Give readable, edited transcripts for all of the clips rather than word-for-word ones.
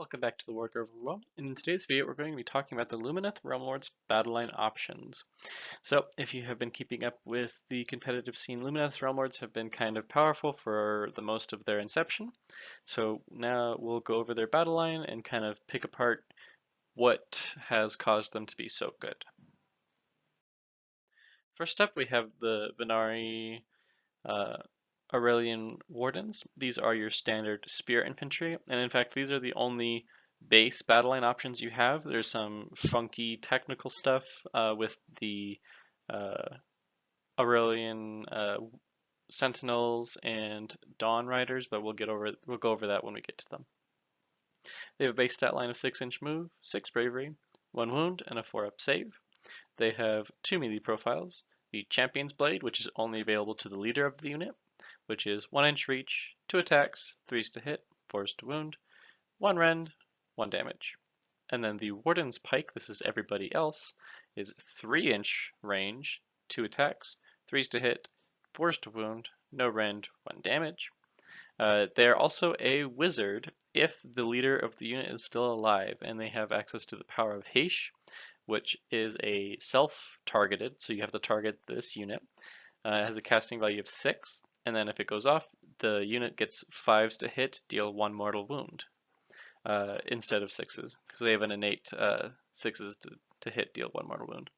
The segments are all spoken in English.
Welcome back to the Wargrove World. In today's video, we're going to be talking about the Lumineth Realm Lords Battleline options. So, if you have been keeping up with the competitive scene, Lumineth Realm Lords have been kind of powerful for the most of their inception. So now we'll go over their battle line and kind of pick apart what has caused them to be so good. First up, we have the Venari Aurelian Wardens. These are your standard spear infantry, and in fact, these are the only base battle line options you have. There's some funky technical stuff with the uh, Aurelian Sentinels and Dawn Riders, but we'll go over that when we get to them. They have a base stat line of 6-inch move, 6 bravery, 1 wound, and a 4-up save. They have 2 melee profiles, the Champion's Blade, which is only available to the leader of the unit, which is 1-inch reach, 2 attacks, 3s to hit, 4s to wound, 1 rend, 1 damage. And then the Warden's Pike, this is everybody else, is 3-inch range, 2 attacks, 3s to hit, 4s to wound, no rend, 1 damage. They're also a wizard if the leader of the unit is still alive, and they have access to the power of Heish, which is a self-targeted, so you have to target this unit. It has a casting value of 6, and then if it goes off, the unit gets 5s to hit, deal 1 mortal wound, instead of 6s, because they have an innate 6s to hit, deal 1 mortal wound.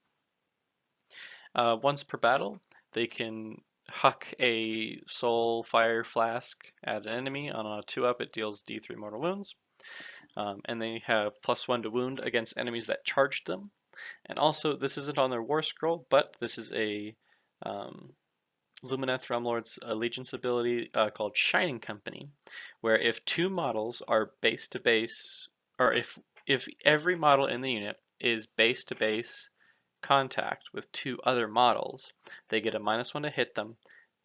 Once per battle, they can huck a soul fire flask at an enemy. On a 2-up, it deals D3 mortal wounds. And they have +1 to wound against enemies that charged them. And also, this isn't on their war scroll, but this is a Lumineth Realm Lord's allegiance ability called Shining Company, where if 2 models are base to base, or if every model in the unit is base to base contact with 2 other models, they get a -1 to hit them,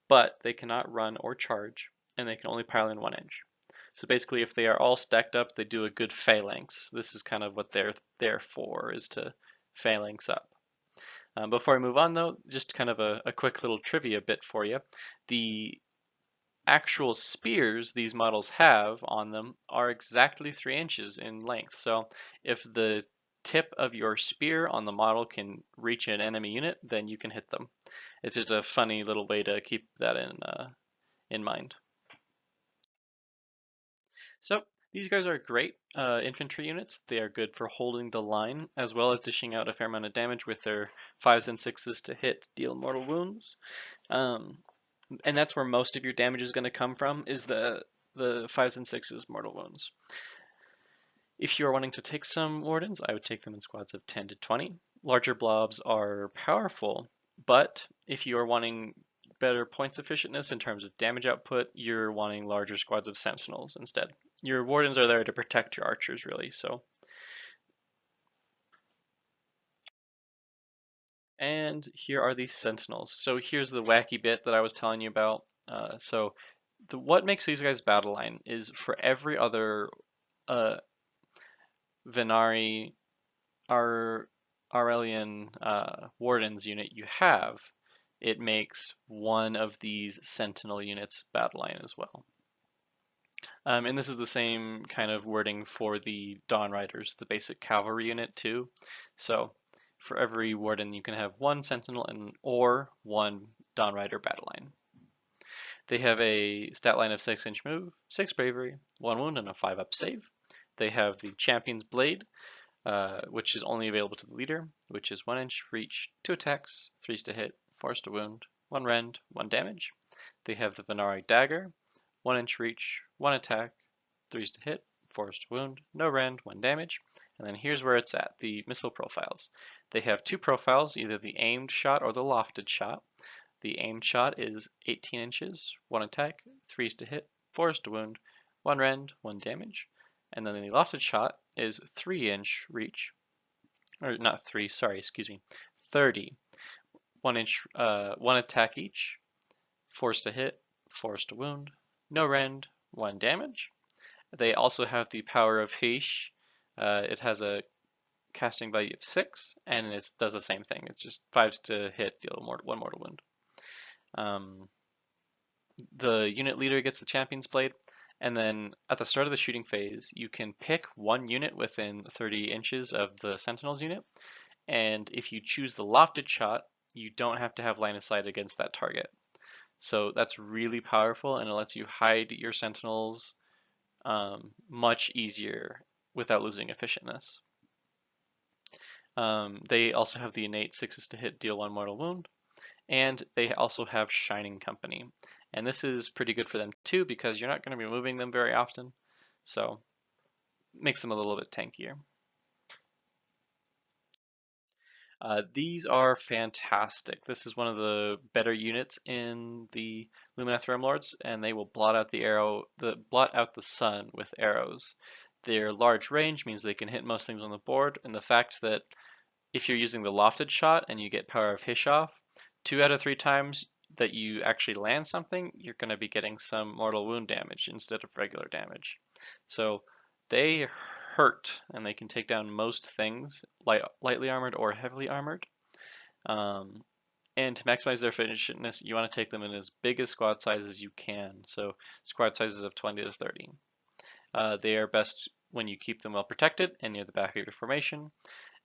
but they cannot run or charge, and they can only pile in 1 inch. So basically, if they are all stacked up, they do a good phalanx. This is kind of what they're there for, is to phalanx up. Before I move on, though, just kind of a quick little trivia bit for you. The actual spears these models have on them are exactly 3 inches in length. So if the tip of your spear on the model can reach an enemy unit, then you can hit them. It's just a funny little way to keep that in mind. So these guys are great infantry units. They are good for holding the line, as well as dishing out a fair amount of damage with their 5s and 6s to hit, deal mortal wounds. And that's where most of your damage is going to come from, is the 5s and 6s mortal wounds. If you are wanting to take some Wardens, I would take them in squads of 10 to 20. Larger blobs are powerful, but if you are wanting better points efficientness in terms of damage output, you're wanting larger squads of Sentinels instead. Your Wardens are there to protect your archers, really, so. And here are these Sentinels. So here's the wacky bit that I was telling you about. What makes these guys battle line is for every other Venari Aurelian Wardens unit you have, it makes one of these Sentinel units battle line as well. And this is the same kind of wording for the Dawn Riders, the basic Cavalry unit too. So for every Warden, you can have 1 Sentinel or 1 Dawn Rider battle line. They have a stat line of 6-inch move, 6 bravery, 1 wound, and a 5-up save. They have the Champion's Blade, which is only available to the leader, which is 1-inch reach, 2 attacks, 3s to hit, 4s to wound, 1 rend, 1 damage. They have the Venari Dagger, 1-inch reach, 1 attack, 3s to hit, 4s to wound, no rend, 1 damage. And then here's where it's at, the missile profiles. They have 2 profiles, either the aimed shot or the lofted shot. The aimed shot is 18 inches, 1 attack, 3s to hit, 4s to wound, 1 rend, 1 damage. And then the lofted shot is 3-inch reach, or not 3, sorry, excuse me, 30. 1-inch, 1 attack each, 4s to hit, 4s to wound, no rend, 1 damage. They also have the power of Heish. It has a casting value of 6, and it does the same thing. It's just 5s to hit, deal 1 mortal wound. The unit leader gets the Champion's Blade, And then at the start of the shooting phase, you can pick one unit within 30 inches of the Sentinel's unit. And if you choose the lofted shot, you don't have to have line of sight against that target. So that's really powerful, and it lets you hide your Sentinels much easier without losing efficientness. They also have the innate 6s to hit, deal 1 mortal wound, and they also have Shining Company. And this is pretty good for them too because you're not going to be moving them very often, so makes them a little bit tankier. These are fantastic. This is one of the better units in the Lumineth Realm Lords, and they will blot out the sun with arrows. Their large range means they can hit most things on the board, and the fact that if you're using the lofted shot and you get Power of Hish off, 2 out of 3 times that you actually land something, you're going to be getting some mortal wound damage instead of regular damage. So they hurt, and they can take down most things, lightly armored or heavily armored. And to maximize their efficientness, you want to take them in as big a squad size as you can. So squad sizes of 20 to 30. They are best when you keep them well protected and near the back of your formation.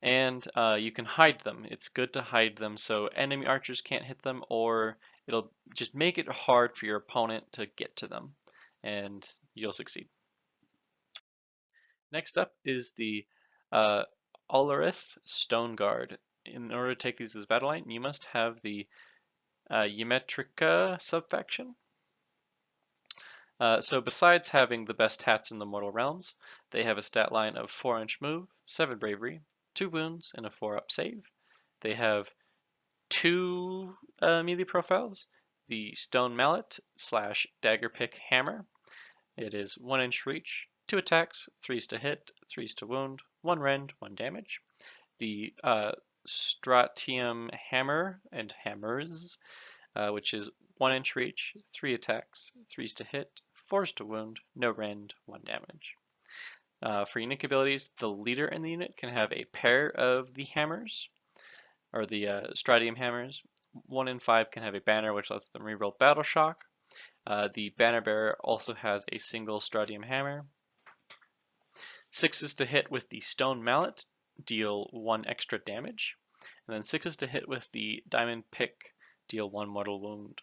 And you can hide them. It's good to hide them so enemy archers can't hit them, or it'll just make it hard for your opponent to get to them, and you'll succeed. Next up is the Ularith Stone Guard. In order to take these as Battleline, you must have the Ymetrica subfaction. So besides having the best hats in the Mortal Realms, they have a stat line of 4-inch move, 7 bravery, 2 wounds, and a 4-up save. They have 2 melee profiles, the Stone Mallet / Dagger Pick Hammer. It is 1-inch reach, 2 attacks, 3s to hit, 3s to wound, 1 rend, 1 damage. The Stratium Hammer and Hammers, which is 1-inch reach, 3 attacks, 3s to hit, 4s to wound, no rend, 1 damage. For unique abilities, the leader in the unit can have a pair of the hammers, or the Stratium Hammers. 1 in 5 can have a banner, which lets them reroll Battle Shock. The banner bearer also has a single Stratium Hammer. 6s to hit with the Stone Mallet, deal 1 extra damage. And then 6s to hit with the Diamond Pick, deal 1 mortal wound.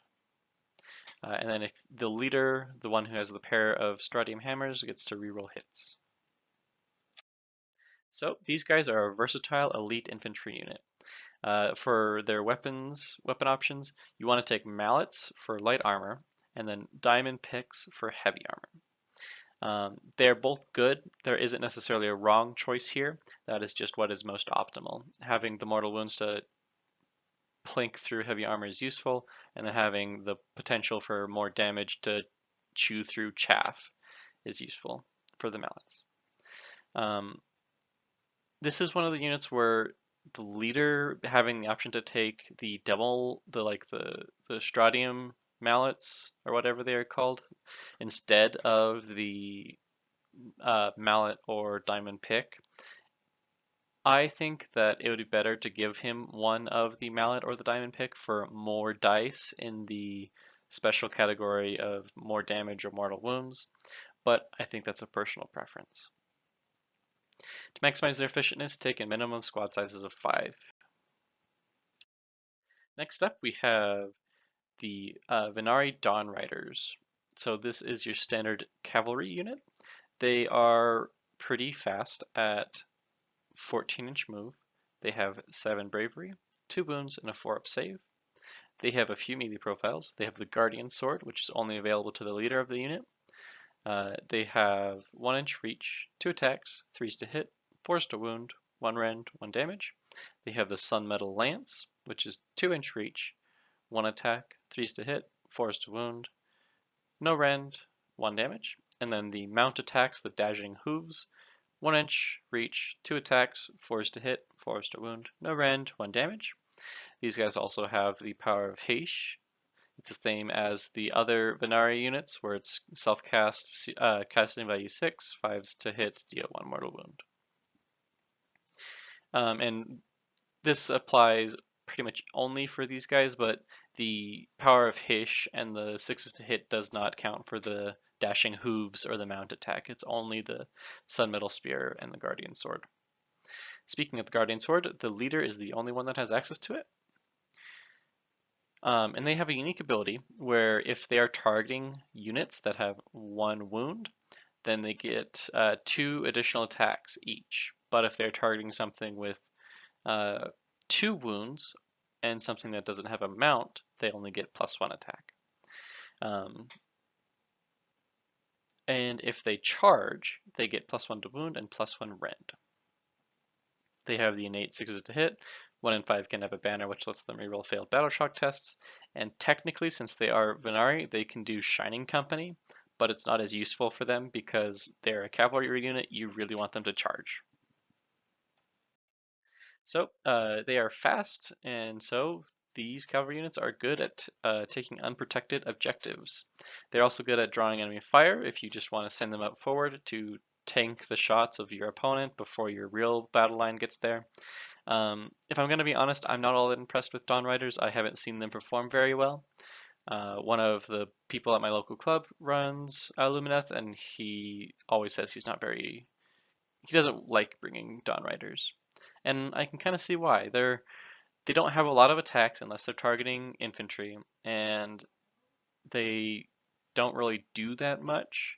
And then if the leader, the one who has the pair of Stratium Hammers, gets to reroll hits. So these guys are a versatile elite infantry unit. For their weapon options, you want to take mallets for light armor, and then diamond picks for heavy armor. They're both good. There isn't necessarily a wrong choice here. That is just what is most optimal. Having the mortal wounds to plink through heavy armor is useful, and then having the potential for more damage to chew through chaff is useful for the mallets. This is one of the units where the leader having the option to take the Stratium mallets or whatever they are called instead of the mallet or diamond pick. I think that it would be better to give him one of the mallet or the diamond pick for more dice in the special category of more damage or mortal wounds, but I think that's a personal preference. To maximize their efficientness, take a minimum squad sizes of 5. Next up, we have the Venari Dawn Riders. So this is your standard cavalry unit. They are pretty fast at 14-inch move. They have 7 bravery, 2 wounds, and a 4-up save. They have a few melee profiles. They have the Guardian Sword, which is only available to the leader of the unit. They have 1-inch reach, 2 attacks, 3s to hit, 4s to wound, 1 rend, 1 damage. They have the Sun Metal Lance, which is 2-inch reach, 1 attack, 3s to hit, 4s to wound, no rend, 1 damage. And then the mount attacks, the Dashing Hooves, 1-inch reach, 2 attacks, 4s to hit, 4s to wound, no rend, 1 damage. These guys also have the Power of Heish. It's the same as the other Venari units, where it's self-cast, casting value 6, 5s to hit, deal 1 mortal wound. And this applies pretty much only for these guys, but the Power of Hish and the 6s to hit does not count for the dashing hooves or the mount attack. It's only the Sun Metal Spear and the Guardian Sword. Speaking of the Guardian Sword, the leader is the only one that has access to it. And they have a unique ability where if they are targeting units that have 1 wound, then they get 2 additional attacks each. But if they're targeting something with 2 wounds and something that doesn't have a mount, they only get +1 attack. And if they charge, they get +1 to wound and +1 rend. They have the innate 6s to hit. 1 in 5 can have a banner which lets them reroll failed battle shock tests. And technically, since they are Venari, they can do Shining Company, but it's not as useful for them because they're a cavalry unit. You really want them to charge. So they are fast, and so these cavalry units are good at taking unprotected objectives. They're also good at drawing enemy fire if you just want to send them up forward to tank the shots of your opponent before your real battle line gets there. If I'm going to be honest, I'm not all that impressed with Dawn Riders. I haven't seen them perform very well. One of the people at my local club runs Lumineth, and he always says he doesn't like bringing Dawn Riders. And I can kind of see why. They don't have a lot of attacks unless they're targeting infantry, and they don't really do that much.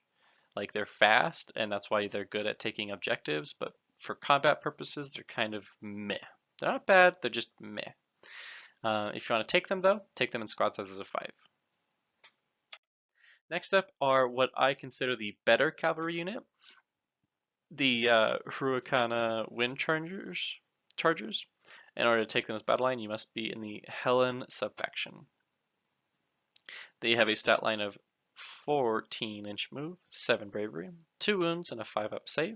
Like, they're fast, and that's why they're good at taking objectives, but for combat purposes, they're kind of meh. They're not bad, they're just meh. If you want to take them, though, take them in squad sizes of 5. Next up are what I consider the better cavalry unit, the Hurricane Wind Chargers. In order to take them as Battleline, you must be in the Helen subfaction. They have a stat line of 14-inch move, 7 bravery, 2 wounds, and a 5-up save.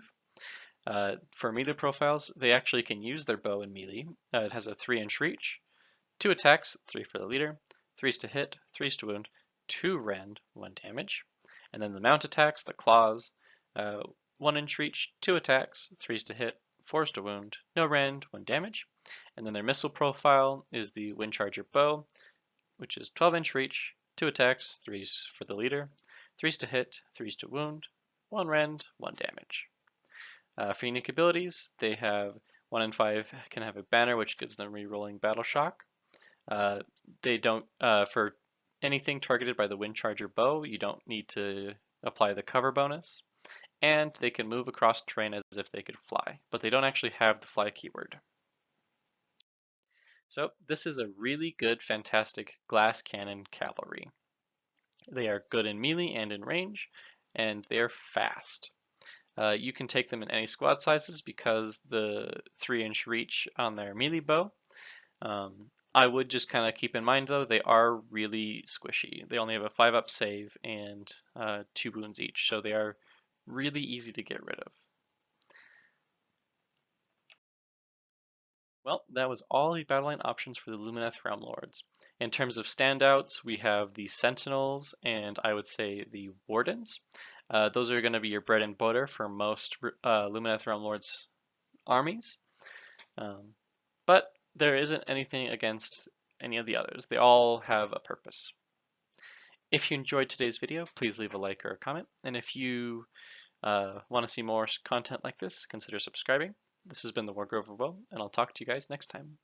For melee profiles, they actually can use their bow in melee. It has a 3-inch reach, 2 attacks, 3 for the leader, 3s to hit, 3s to wound, 2 rend, 1 damage. And then the mount attacks, the claws, 1-inch reach, 2 attacks, 3s to hit, 4s to wound, no rend, 1 damage. And then their missile profile is the Windcharger bow, which is 12-inch reach, 2 attacks, 3s for the leader, 3s to hit, 3s to wound, 1 rend, 1 damage. For unique abilities, they have 1 in 5 can have a banner which gives them rerolling battle shock. They don't, for anything targeted by the Windcharger bow, you don't need to apply the cover bonus. And they can move across terrain as if they could fly, but they don't actually have the fly keyword. So this is a really good, fantastic glass cannon cavalry. They are good in melee and in range, and they are fast. You can take them in any squad sizes because the 3-inch reach on their melee bow. I would just kind of keep in mind though, they are really squishy. They only have a 5-up save and 2 wounds each, so they are really easy to get rid of. Well, that was all the Battleline options for the Lumineth Realm Lords. In terms of standouts, we have the Sentinels and I would say the Wardens. Those are going to be your bread and butter for most Lumineth Realm Lords armies. But there isn't anything against any of the others. They all have a purpose. If you enjoyed today's video, please leave a like or a comment. And if you want to see more content like this, consider subscribing. This has been the Wargrove of Woe, and I'll talk to you guys next time.